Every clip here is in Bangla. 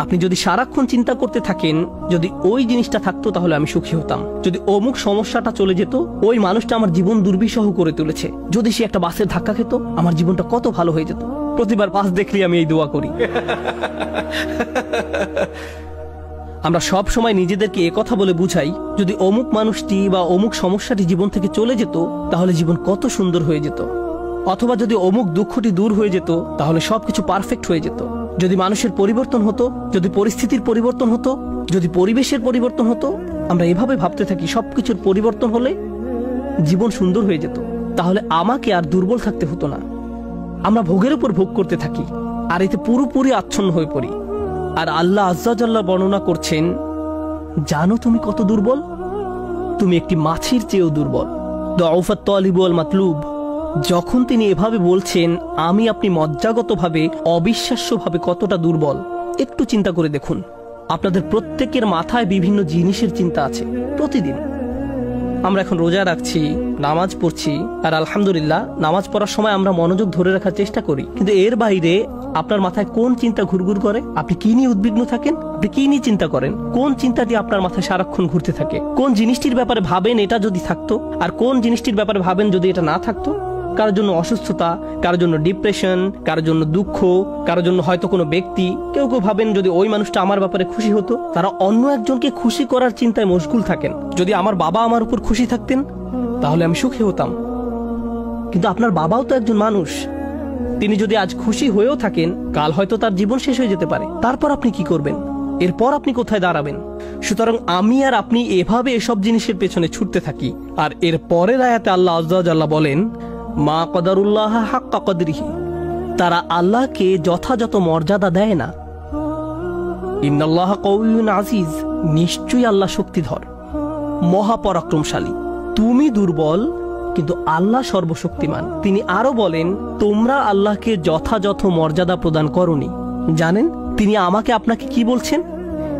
আপনি যদি সারাক্ষণ চিন্তা করতে থাকেন যদি ওই জিনিসটা থাকতো তাহলে আমি সুখী হতাম, যদি অমুক সমস্যাটা চলে যেত, ওই মানুষটা আমার জীবন দুর্বিষহ করে তুলেছে, যদি সে একটা বাসের ধাক্কা খেত আমার জীবনটা কত ভালো হয়ে যেত। প্রতিবার বাস দেখলে আমি এই দোয়া করি। আমরা সব সময় নিজেদেরকে একথা বলে বুঝাই যদি অমুক মানুষটি বা অমুক সমস্যাটি জীবন থেকে চলে যেত তাহলে জীবন কত সুন্দর হয়ে যেত, অথবা যদি অমুক দুঃখটি দূর হয়ে যেত তাহলে সবকিছু পারফেক্ট হয়ে যেত। যদি মানুষের পরিবর্তন হতো, যদি পরিস্থিতির পরিবর্তন হতো, যদি পরিবেশের পরিবর্তন হতো, আমরা এভাবে ভাবতে থাকি সবকিছুর পরিবর্তন হলে জীবন সুন্দর হয়ে যেত, তাহলে আমাকে আর দুর্বল থাকতে হতো না। আমরা ভোগের উপর ভোগ করতে থাকি আর এতে পুরোপুরি আচ্ছন্ন হয়ে পড়ি। আর আল্লাহ আজ্জা জাল্লা বর্ণনা করছেন, জানো তুমি কত দুর্বল? তুমি একটি মাছির চেয়েও দুর্বল। দুআফাত তালিব ওয়াল মাতলুব। যখন তিনি এভাবে বলছেন আমি আপনি মজ্জাগতভাবে অবিশ্বাস্যভাবে কতটা দুর্বল, একটু চিন্তা করে দেখুন। আপনাদের প্রত্যেকের মাথায় বিভিন্ন জিনিসের চিন্তা আছে প্রতিদিন। আমরা এখন রোজা রাখছি, নামাজ পড়ছি, আর আলহামদুলিল্লাহ নামাজ পড়ার সময় আমরা মনোযোগ ধরে রাখার চেষ্টা করি, কিন্তু এর বাইরে আপনার মাথায় কোন চিন্তা ঘুরঘুর করে? আপনি কি নিয়ে উদ্বিগ্ন থাকেন? আপনি কি নিয়ে চিন্তা করেন? কোন চিন্তাটি আপনার মাথায় সারাক্ষণ ঘুরতে থাকে? কোন জিনিসটির ব্যাপারে ভাবেন এটা যদি থাকতো, আর কোন জিনিসটির ব্যাপারে ভাবেন যদি এটা না থাকতো? কারোর জন্য অসুস্থতা, কারোর জন্য ডিপ্রেশন, কারোর জন্য দুঃখ, কারোর জন্য হয়তো কোনো ব্যক্তি। কেউ কেউ ভাবেন যদি ওই মানুষটা আমার ব্যাপারে খুশি হতো। তারা অন্য একজনকে খুশি করার চিন্তায় মশগুল থাকেন। যদি আমার বাবা আমার উপর খুশি থাকতেন তাহলে আমি সুখী হতাম। কিন্তু আপনার বাবাও তো একজন মানুষ, তিনি যদি আজ খুশি হয়েও থাকেন কাল হয়তো তার জীবন শেষ হয়ে যেতে পারে। তারপর আপনি কি করবেন? এরপর আপনি কোথায় দাঁড়াবেন? সুতরাং আমি আর আপনি এভাবে এসব জিনিসের পেছনে ছুটতে থাকি। আর এর পরের আয়াতে আল্লাহ আজ্জা জাল্লা বলেন, মা কদারুল্লাহ হাক্কা কদরিহি, তারা আল্লাহকে যথাযথ মর্যাদা দেয় না। ইন্নাল্লাহ কাউইয়ুন আজিজ, নিশ্চয়ই আল্লাহ শক্তিধর, মহাপরাক্রমশালী। তুমি দুর্বল কিন্তু আল্লাহ সর্বশক্তিমান। তিনি আরো বলেন, তোমরা আল্লাহকে যথাযথ মর্যাদা প্রদান করনি। জানেন তিনি আমাকে আপনাকে কি বলছেন?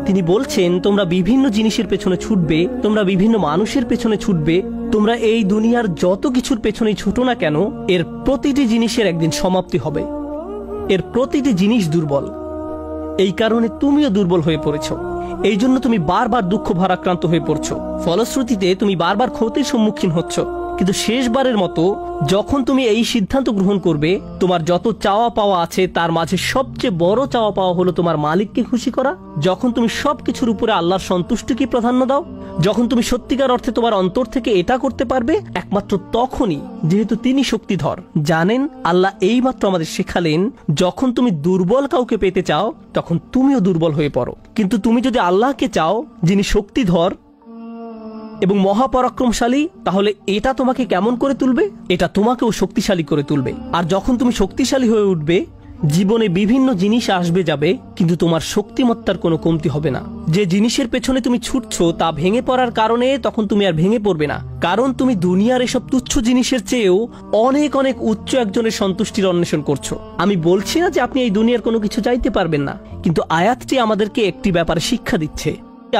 তিনি বলছেন তোমরা বিভিন্ন জিনিসের পেছনে ছুটবে, তোমরা বিভিন্ন মানুষের পেছনে ছুটবে, তোমরা এই দুনিয়ার যত কিছুর পেছনেই ছুটো না কেন এর প্রতিটি জিনিসের একদিন সমাপ্তি হবে। এর প্রতিটি জিনিস দুর্বল। এই কারণে তুমিও দুর্বল হয়ে পড়েছ। এই জন্য তুমি বারবার দুঃখ ভারাক্রান্ত হয়ে পড়ছো। ফলশ্রুতিতে তুমি বারবার ক্ষতির সম্মুখীন হচ্ছ। কিন্তু শেষবারের মতো যখন তুমি এই সিদ্ধান্ত গ্রহণ করবে তোমার যত চাওয়া পাওয়া আছে তার মাঝে সবচেয়ে বড় চাওয়া পাওয়া হলো তোমার মালিককে খুশি করা, যখন তুমি সবকিছুর উপরে আল্লাহর সন্তুষ্টিকে প্রাধান্য দাও, যখন তুমি সত্যিকার অর্থে তোমার অন্তর থেকে এটা করতে পারবে, একমাত্র তখনই, যেহেতু তিনি শক্তিধর। জানেন আল্লাহ এইমাত্র আমাদের শেখালেন যখন তুমি দুর্বল কাউকে পেতে চাও তখন তুমিও দুর্বল হয়ে পড়ো, কিন্তু তুমি যদি আল্লাহকে চাও যিনি শক্তিধর এবং মহাপরাক্রমশালী, তাহলে এটা তোমাকে কেমন করে তুলবে? এটা তোমাকেও শক্তিশালী করে তুলবে। আর যখন তুমি শক্তিশালী হয়ে উঠবে জীবনে বিভিন্ন জিনিস আসবে যাবে, কিন্তু তোমার শক্তিমত্তার কোনো কমতি হবে না। যে জিনিসের পেছনে তুমি ছুটছো তা ভেঙে পড়ার কারণে তখন তুমি আর ভেঙে পড়বে না, কারণ তুমি দুনিয়ার এসব তুচ্ছ জিনিসের চেয়েও অনেক অনেক উচ্চ একজনের সন্তুষ্টির অন্বেষণ করছো। আমি বলছি না যে আপনি এই দুনিয়ার কোনো কিছু চাইতে পারবেন না, কিন্তু আয়াতটি আমাদেরকে একটি ব্যাপারে শিক্ষা দিচ্ছে।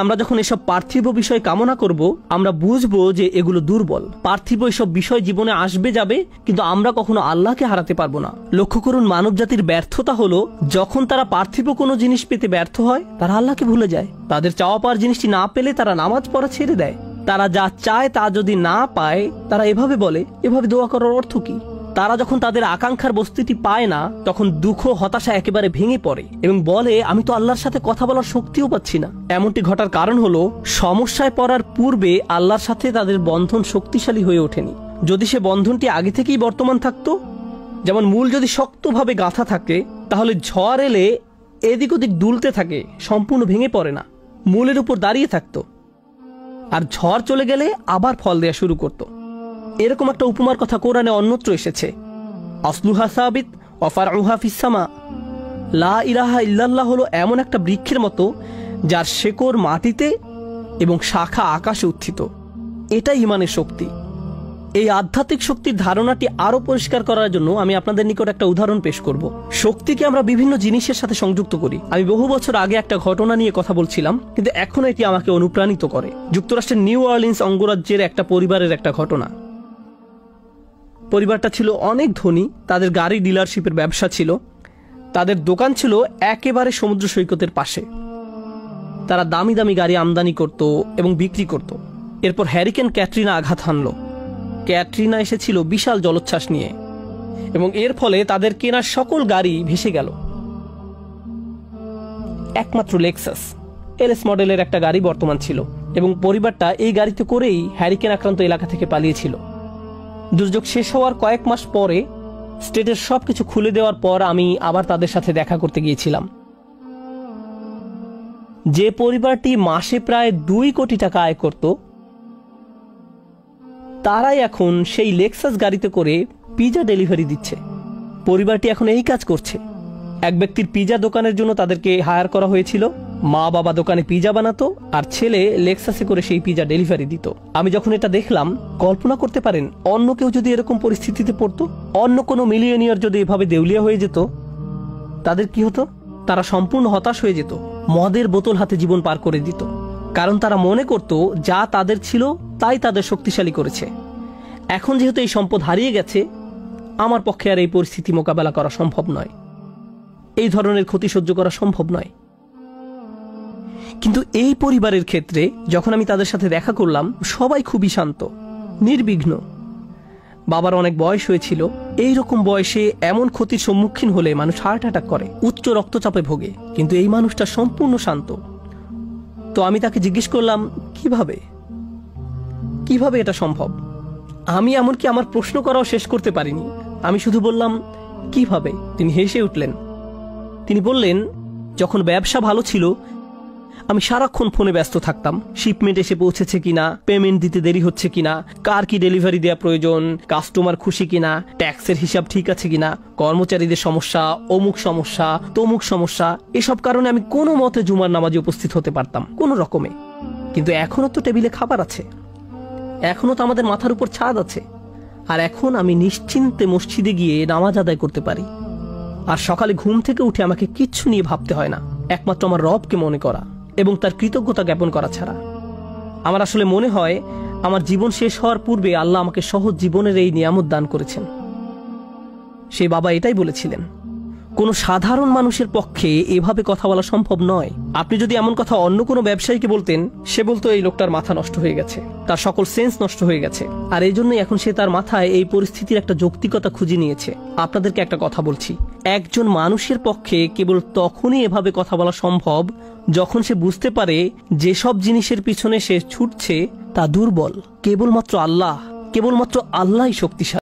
আমরা যখন এসব পার্থিব বিষয় কামনা করব আমরা বুঝবো যে এগুলো দুর্বল। পার্থিব এসব বিষয় জীবনে আসবে যাবে, কিন্তু আমরা কখনো আল্লাহকে হারাতে পারবো না। লক্ষ্য করুন, মানব জাতির ব্যর্থতা হলো যখন তারা পার্থিব কোনো জিনিস পেতে ব্যর্থ হয় তারা আল্লাহকে ভুলে যায়। তাদের চাওয়া পাওয়ার জিনিসটি না পেলে তারা নামাজ পড়া ছেড়ে দেয়। তারা যা চায় তা যদি না পায় তারা এভাবে বলে, এভাবে দোয়া করার অর্থ কি? তারা যখন তাদের আকাঙ্ক্ষার বস্তুটি পায় না তখন দুঃখ হতাশা একেবারে ভেঙে পড়ে এবং বলে আমি তো আল্লাহর সাথে কথা বলার শক্তিও পাচ্ছি না। এমনটি ঘটার কারণ হলো সমস্যায় পড়ার পূর্বে আল্লাহর সাথে তাদের বন্ধন শক্তিশালী হয়ে ওঠেনি। যদি সে বন্ধনটি আগে থেকেই বর্তমান থাকতো, যেমন মূল যদি শক্তভাবে গাঁথা থাকে তাহলে ঝড় এলে এদিক ওদিক দুলতে থাকে, সম্পূর্ণ ভেঙে পড়ে না, মূলের উপর দাঁড়িয়ে থাকতো, আর ঝড় চলে গেলে আবার ফল দেয়া শুরু করতো। এরকম একটা উপমার কথা কোরআনে অন্যত্র এসেছে, আসলুহা সাবিত ওয়া ফারউহা ফিস সামা। লা ইলাহা ইল্লাল্লাহ হলো এমন একটা বৃক্ষের মতো যার শেকড় মাটিতে এবং শাখা আকাশে উত্থিত। এটাই ঈমানের শক্তি। এই আধ্যাত্মিক শক্তির ধারণাটি আরো পরিষ্কার করার জন্য আমি আপনাদের নিকট একটা উদাহরণ পেশ করব। শক্তিকে আমরা বিভিন্ন জিনিসের সাথে সংযুক্ত করি। আমি বহু বছর আগে একটা ঘটনা নিয়ে কথা বলছিলাম, কিন্তু এখন এটি আমাকে অনুপ্রাণিত করে। যুক্তরাষ্ট্রের নিউ অরলিন্স অঙ্গরাজ্যের একটা পরিবারের একটা ঘটনা। পরিবারটা ছিল অনেক ধনী, তাদের গাড়ি ডিলারশিপের ব্যবসা ছিল। তাদের দোকান ছিল একেবারে সমুদ্র সৈকতের পাশে। তারা দামি দামি গাড়ি আমদানি করত এবং বিক্রি করত। এরপর হ্যারিকেন ক্যাটরিনা আঘাত হানল। ক্যাটরিনা এসেছিল বিশাল জলোচ্ছ্বাস নিয়ে এবং এর ফলে তাদের কেনা সকল গাড়ি ভেসে গেল। একমাত্র লেক্সাস এলএস মডেলের একটা গাড়ি বর্তমান ছিল এবং পরিবারটা এই গাড়িতে করেই হ্যারিকেন আক্রান্ত এলাকা থেকে পালিয়েছিল। দুর্যোগ শেষ হওয়ার কয়েক মাস পরে স্টেটের সবকিছু খুলে দেওয়ার পর আমি আবার তাদের সাথে দেখা করতে গিয়েছিলাম। যে পরিবারটি মাসে প্রায় 2 কোটি টাকা আয় করত, তারাই এখন সেই লেক্সাস গাড়িতে করে পিজা ডেলিভারি দিচ্ছে। পরিবারটি এখন এই কাজ করছে। এক ব্যক্তির পিজা দোকানের জন্য তাদেরকে হায়ার করা হয়েছিল। মা বাবা দোকানে পিজা বানাতো আর ছেলে লেক্সাসে করে সেই পিজা ডেলিভারি দিত। আমি যখন এটা দেখলাম, কল্পনা করতে পারেন অন্য কেউ যদি এরকম পরিস্থিতিতে পড়তো, অন্য কোনো মিলিয়নিয়ার যদি এভাবে দেউলিয়া হয়ে যেত, তাদের কি হতো? তারা সম্পূর্ণ হতাশ হয়ে যেত, মদের বোতল হাতে জীবন পার করে দিত। কারণ তারা মনে করত যা তাদের ছিল তাই তাদের শক্তিশালী করেছে। এখন যেহেতু এই সম্পদ হারিয়ে গেছে, আমার পক্ষে আর এই পরিস্থিতি মোকাবেলা করা সম্ভব নয়, এই ধরনের ক্ষতি সহ্য করা সম্ভব নয়। কিন্তু এই পরিবারের ক্ষেত্রে যখন আমি তাদের সাথে দেখা করলাম, সবাই খুবই শান্ত, নির্বিঘ্ন। বাবার অনেক বয়স হয়েছিল। এই রকম বয়সে এমন ক্ষতির সম্মুখীন হলে মানুষ হার্ট অ্যাটাক করে, উচ্চ রক্তচাপে ভোগে, কিন্তু এই মানুষটা সম্পূর্ণ শান্ত। তো আমি তাকে জিজ্ঞেস করলাম, কিভাবে এটা সম্ভব? আমি এমনকি আমার প্রশ্ন করাও শেষ করতে পারিনি। আমি শুধু বললাম, কিভাবে? তিনি হেসে উঠলেন। তিনি বললেন, যখন ব্যবসা ভালো ছিল আমি সারাক্ষণ ফোনে ব্যস্ত থাকতাম। শিপমেন্ট এসে পৌঁছেছে কিনা, পেমেন্ট দিতে দেরি হচ্ছে কিনা, কার কি ডেলিভারি দেওয়া প্রয়োজন, কাস্টমার খুশি কিনা, ট্যাক্সের হিসাব ঠিক আছে কিনা, কর্মচারীদের সমস্যা, অমুক সমস্যা, তমুক সমস্যা, এসব কারণে আমি কোনো মতে জুমার নামাজে উপস্থিত হতে পারতাম কোনো রকমে। কিন্তু এখনো তো টেবিলে খাবার আছে, এখনো তো আমাদের মাথার উপর ছাদ আছে, আর এখন আমি নিশ্চিন্তে মসজিদে গিয়ে নামাজ আদায় করতে পারি। আর সকালে ঘুম থেকে উঠে আমাকে কিচ্ছু নিয়ে ভাবতে হয় না, একমাত্র আমার রবকে মনে করা এবং তার কৃতজ্ঞতা জ্ঞাপন করা ছাড়া। আমার আসলে মনে হয় আমার জীবন শেষ হওয়ার পূর্বে আল্লাহ আমাকে সহজ জীবনের এই নিয়ামত দান করেছেন। সেই বাবা এটাই বলেছিলেন, কোনো সাধারণ মানুষের পক্ষে এভাবে কথা বলা সম্ভব নয়। আপনি যদি এমন কথা অন্য কোনো ব্যবসায়ীকে বলতেন, সে বলতো এই লোকটার মাথা নষ্ট হয়ে গেছে, তার সকল সেন্স নষ্ট হয়ে গেছে। আর এই জন্যই এখন সে তার মাথায় এই পরিস্থিতির একটা যৌক্তিকতা খুঁজে নিয়েছে। আপনাদেরকে একটা কথা বলছি, একজন মানুষের পক্ষে কেবল তখনই এভাবে কথা বলা সম্ভব যখন সে বুঝতে পারে যেসব জিনিসের পিছনে সে ছুটছে তা দুর্বল। কেবলমাত্র আল্লাহই শক্তিশালী।